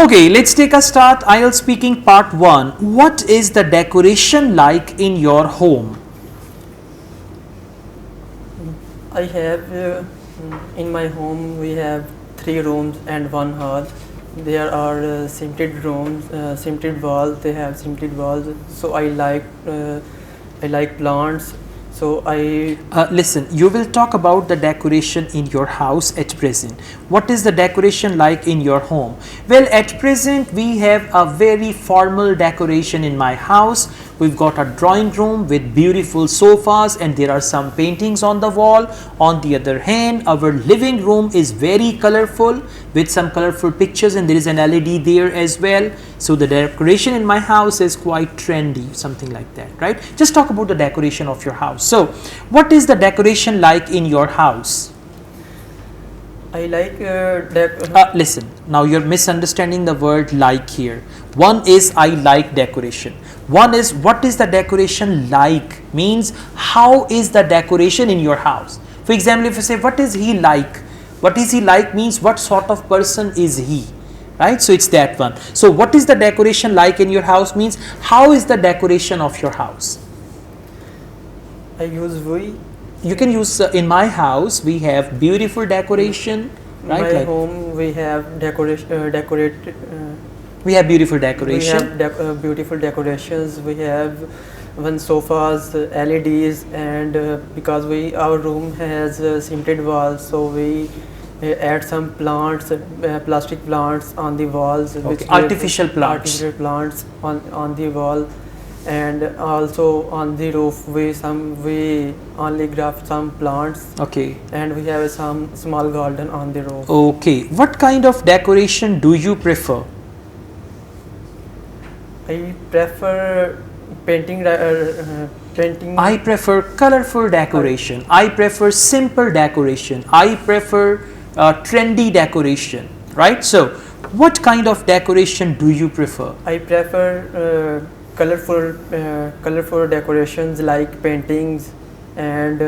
Okay, let's take a start. IELTS speaking part 1. What is the decoration like in your home? I have in my home we have 3 rooms and 1 hall. There are cemented rooms, cemented walls. They have cemented walls. So I like plants. So Listen, you will talk about the decoration in your house at present. What is the decoration like in your home? Well, at present we have a very formal decoration in my house. We've got a drawing room with beautiful sofas and there are some paintings on the wall. On the other hand, our living room is very colorful with some colorful pictures and there is an LED there as well. So the decoration in my house is quite trendy, something like that, right? Just talk about the decoration of your house. So what is the decoration like in your house? I like listen, now you're misunderstanding the word like here. One is I like decoration. One is what is the decoration like, means how is the decoration in your house. For example, if you say what is he like, what is he like means what sort of person is he, right? So it's that one. So what is the decoration like in your house means how is the decoration of your house. I use we. You can use in my house we have beautiful decoration, right? In my home we have we have beautiful decoration. We have beautiful decorations. We have one sofas, LEDs, and because our room has cemented walls, so we add some plants, plastic plants on the walls. Okay. Artificial plants. Artificial plants on the wall. And also on the roof we only graft some plants. Okay. And we have some small garden on the roof. Okay. What kind of decoration do you prefer? I prefer painting. I prefer colorful decoration. I prefer simple decoration. I prefer trendy decoration, right? So what kind of decoration do you prefer? I prefer colorful decorations like paintings and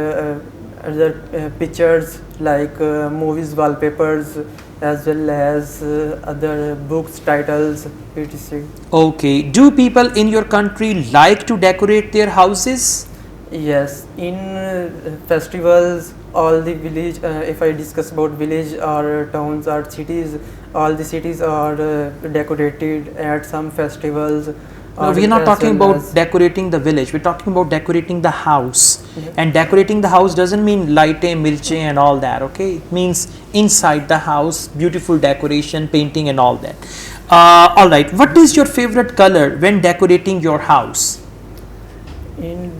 other pictures like movies wallpapers as well as other books titles etc. Okay, do people in your country like to decorate their houses? Yes, in festivals all the village, if I discuss about village or towns or cities, all the cities are decorated at some festivals. No, we are not talking about decorating the village. We're talking about decorating the house. Yeah. And decorating the house doesn't mean lighte, milche and all that, okay? It means inside the house, beautiful decoration, painting and all that. Alright, what is your favorite color when decorating your house?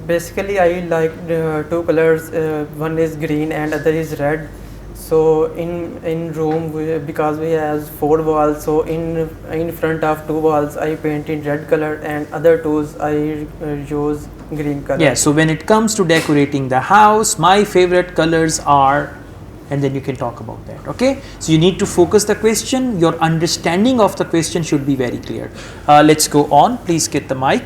Basically, I like 2 colors. One is green and other is red. So in room because we have 4 walls, so in front of 2 walls I paint in red color and other 2s I use green color. Yeah, so when it comes to decorating the house, my favorite colors are, and then you can talk about that, okay? So you need to focus the question. Your understanding of the question should be very clear. Let's go on. Please get the mic.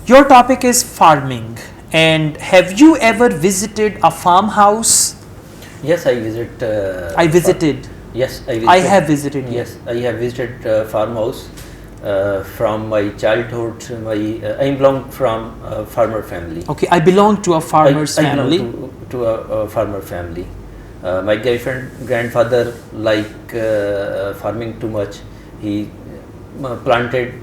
Your topic is farming, and have you ever visited a farmhouse? Yes, I visit. I visited. Yes, I visited. I have visited. Yes, I have visited farmhouse from my childhood. I belong from a farmer family. Okay, I belong to a farmer's family. I belong to a farmer family. My grandfather liked farming too much. He planted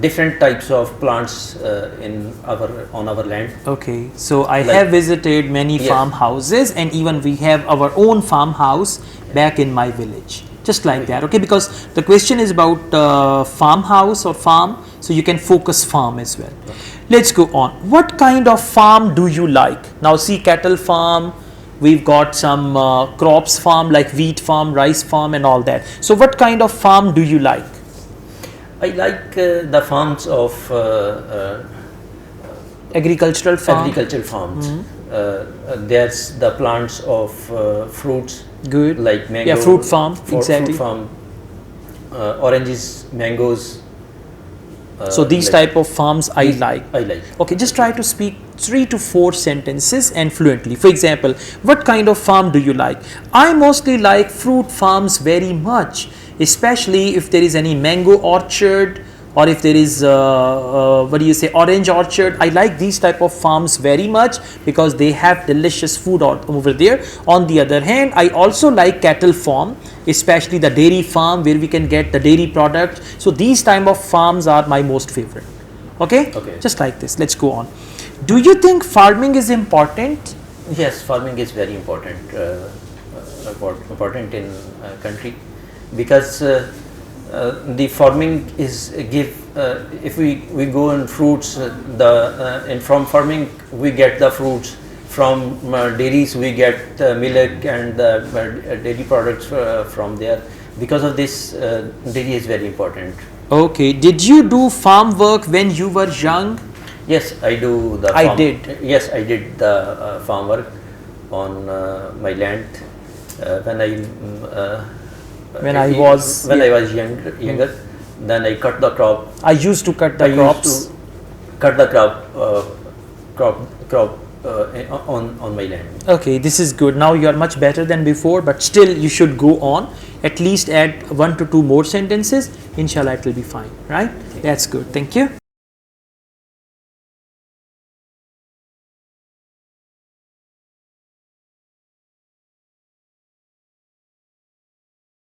different types of plants on our land. Okay, so I have visited many farmhouses, and even we have our own farmhouse back in my village, just like that. Okay, because the question is about farmhouse or farm, so you can focus farm as well. Okay. Let's go on. What kind of farm do you like? Now see, cattle farm, we've got some crops farm like wheat farm, rice farm and all that. So what kind of farm do you like? I like the farms of agricultural farms. There's the plants of fruits. Good. Like mango. Yeah, fruit farm. Exactly. Fruit farm. Oranges, mangoes. So these type of farms I like. I like. Okay, just try to speak 3 to 4 sentences and fluently. For example, what kind of farm do you like? I mostly like fruit farms very much especially if there is any mango orchard or if there is orange orchard. I like these type of farms very much because they have delicious food over there. On the other hand, I also like cattle farm, especially the dairy farm where we can get the dairy products. So these type of farms are my most favorite. Okay, just like this. Let's go on. Do you think farming is important? Yes, farming is very important, important in country, because the farming is if we go in fruits, and from farming we get the fruits, from dairies we get milk and the dairy products from there. Because of this, dairy is very important. Okay, did you do farm work when you were young? Yes, I do the I did. Yes, I did the farm work on my land when I was younger. Then I cut the crop. I used to cut the crops. Cut the crop on my land. Okay, this is good. Now you are much better than before, but still you should go on. At least add 1 to 2 more sentences. Inshallah, it will be fine. Right? That's good. Thank you.